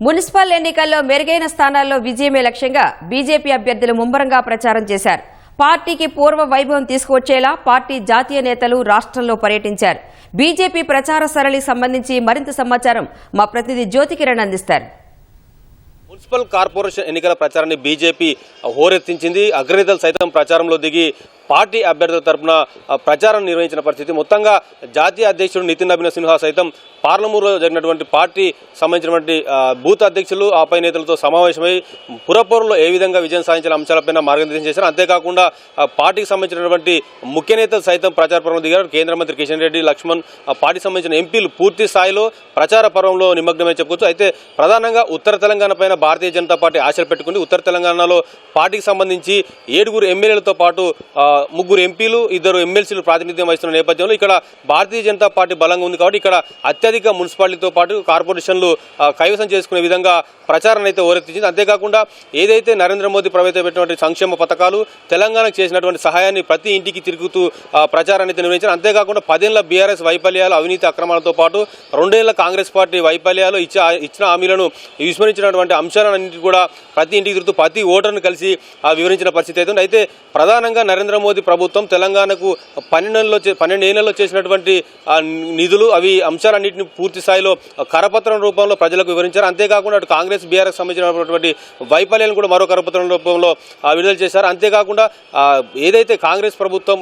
Municipal ఎన్నికల్లో మెరుగైన స్థానాల్లో విజయమే లక్ష్యంగా బీజేపీ అభ్యర్థులు ముమ్మరంగా ప్రచారం చేశారు. పార్టీకి పూర్వ వైభవం తీసుకువచ్చేలా పార్టీ జాతీయ నేతలు రాష్ట్రంలో పర్యటించారు. బీజేపీ ప్రచార సరళి సంబంధించి మరింత సమాచారం మా ప్రతినిధి జ్యోతికిరణ్ అందిస్తారు. మున్సిపల్ కార్పొరేషన్ ఎన్నికల ప్రచారాన్ని బీజేపీ హోరెత్తించింది. అగ్రనేతలు సైతం ప్రచారంలో దిగి పార్టీ అభ్యర్థుల తరఫున ప్రచారం నిర్వహించిన పరిస్థితి. మొత్తంగా జాతీయ అధ్యక్షుడు నితిన్ నబీన్ సిన్హా సైతం పార్లమెంటులో జరిగినటువంటి పార్టీ సంబంధించినటువంటి బూత్ అధ్యక్షులు ఆపై నేతలతో సమావేశమై పురపౌరులో ఏ విధంగా విజయం సాధించిన అంశాలపైన మార్గనిర్దేశం చేశారు. అంతేకాకుండా పార్టీకి సంబంధించినటువంటి ముఖ్య నేతలు సైతం ప్రచార పర్వం దిగారు. కేంద్ర మంత్రి కిషన్ రెడ్డి, లక్ష్మణ్, పార్టీకి సంబంధించిన ఎంపీలు పూర్తి స్థాయిలో ప్రచార పర్వంలో నిమగ్నమై చెప్పుకోవచ్చు. అయితే ప్రధానంగా ఉత్తర తెలంగాణ పైన భారతీయ జనతా పార్టీ ఆశలు పెట్టుకుంది. ఉత్తర తెలంగాణలో పార్టీకి సంబంధించి 7 ఎమ్మెల్యేలతో పాటు 3 ఎంపీలు, 2 ఎమ్మెల్సీలు ప్రాతినిధ్యం వహిస్తున్న నేపథ్యంలో ఇక్కడ భారతీయ జనతా పార్టీ బలంగా ఉంది. కాబట్టి ఇక్కడ అత్యధిక మున్సిపాలిటీతో పాటు కార్పొరేషన్లు కైవసం చేసుకునే విధంగా ప్రచారాన్ని అయితే ఓరెత్తించింది. అంతేకాకుండా ఏదైతే నరేంద్ర మోదీ ప్రవేశపెట్టినటువంటి సంక్షేమ పథకాలు, తెలంగాణకు చేసినటువంటి సహాయాన్ని ప్రతి ఇంటికి తిరుగుతూ ప్రచారాన్ని అయితే నిర్వహించారు. అంతేకాకుండా 10 ఏళ్ల బీఆర్ఎస్ వైఫల్యాలు, అవినీతి అక్రమాలతో పాటు 2 ఏళ్ల కాంగ్రెస్ పార్టీ వైఫల్యాలు, ఇచ్చిన హామీలను విస్మరించినటువంటి అంశాలన్నింటినీ కూడా ప్రతి ఇంటికి తిరుగుతూ ప్రతి ఓటర్ను కలిసి వివరించిన పరిస్థితి అయితే ఉంది. అయితే ప్రధానంగా నరేంద్ర మోదీ ప్రభుత్వం తెలంగాణకు 12 ఏళ్లలో చేసినటువంటి నిధులు, అవి అంశాలన్నింటినీ పూర్తి స్థాయిలో కరపత్రం రూపంలో ప్రజలకు వివరించారు. అంతేకాకుండా అటు కాంగ్రెస్ బీఆర్ఎస్ సంబంధించినటువంటి వైఫల్యాలను కూడా మరో కరపత్రం రూపంలో విడుదల చేశారు. అంతేకాకుండా ఏదైతే కాంగ్రెస్ ప్రభుత్వం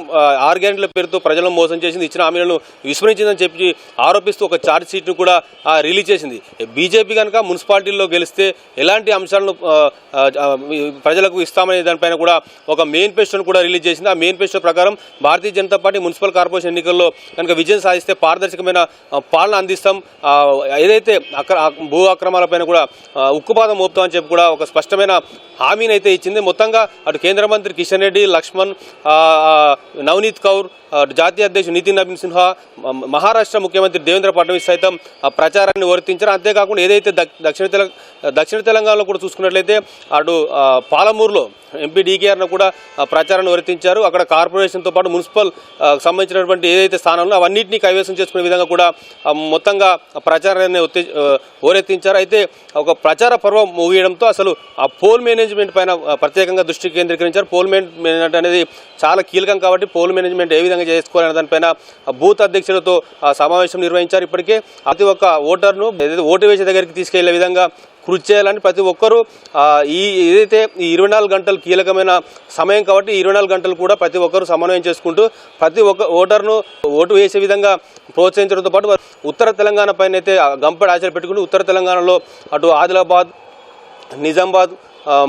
6 గ్యారెంటీల పేరుతో ప్రజలను మోసం చేసింది, ఇచ్చిన హామీలను విస్మరించిందని చెప్పి ఆరోపిస్తూ ఒక ఛార్జ్ షీట్ను కూడా రిలీజ్ చేసింది. బీజేపీ కనుక మున్సిపాలిటీల్లో గెలిస్తే ఎలాంటి అంశాలను ప్రజలకు ఇస్తామనే దానిపైన కూడా ఒక మేనిఫెస్టోను కూడా రిలీజ్ చేసింది. ఆ మేనిఫెస్టో ప్రకారం Bharatiya Janata party municipal corporation ఎన్నికల్లో కనుక విజయం సాధిస్తే పారదర్శకమైన పాలన అందిస్తాం, ఏదైతే భూ అక్రమాలపైన కూడా ఉక్కుపాదం మోపుతామని చెప్పి కూడా ఒక స్పష్టమైన హామీని అయితే ఇచ్చింది. మొత్తంగా అటు కేంద్ర మంత్రి కిషన్ రెడ్డి, లక్ష్మణ్, నవనీత్ కౌర్, జాతీయ అధ్యక్షుడు నితిన్ నబీన్ సిన్హా, మహారాష్ట్ర ముఖ్యమంత్రి దేవేంద్ర ఫడ్నవీస్ సైతం ప్రచారాన్ని వర్తించారు. అంతేకాకుండా ఏదైతే దక్షిణ తెలంగాణలో కూడా చూసుకున్నట్లయితే అటు పాలమూరులో ఎంపీ డీకేఆర్ను కూడా ప్రచారాన్ని వర్తించారు. అక్కడ కార్పొరేషన్తో పాటు మున్సిపల్ సంబంధించినటువంటి ఏదైతే స్థానాల్లో అవన్నింటినీ కైవసం చేసుకునే విధంగా కూడా మొత్తంగా ప్రచారాన్ని ఓరెత్తించారు. అయితే ఒక ప్రచార పర్వం ముగియడంతో అసలు ఆ పోల్ మేనేజ్మెంట్ పైన ప్రత్యేకంగా దృష్టి కేంద్రీకరించారు. పోల్ మేనేజ్మెంట్ అనేది చాలా కీలకం కాబట్టి పోల్ మేనేజ్మెంట్ ఏ విధంగా చేసుకోవాలనే దానిపైన బూత్ అధ్యక్షులతో సమావేశం నిర్వహించారు. ఇప్పటికే ప్రతి ఒక్క ఓటర్ను ఏదైతే ఓటు వేసే దగ్గరికి తీసుకెళ్లే విధంగా కృషి చేయాలని ప్రతి ఒక్కరూ ఏదైతే ఈ 24 గంటలు కీలకమైన సమయం కాబట్టి 24 గంటలు కూడా ప్రతి ఒక్కరూ సమన్వయం చేసుకుంటూ ప్రతి ఒక్క ఓటర్ను ఓటు వేసే విధంగా ప్రోత్సహించడంతో పాటు ఉత్తర తెలంగాణ పైన అయితే గంపెడు ఆశలు పెట్టుకుంటూ ఉత్తర తెలంగాణలో అటు ఆదిలాబాద్, నిజామాబాద్,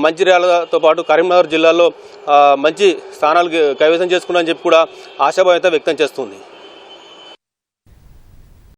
మంచిర్యాలతో పాటు కరీంనగర్ జిల్లాల్లో మంచి స్థానాలు కైవసం చేసుకున్నారని చెప్పి కూడా ఆశాభావం అయితే వ్యక్తం చేస్తుంది.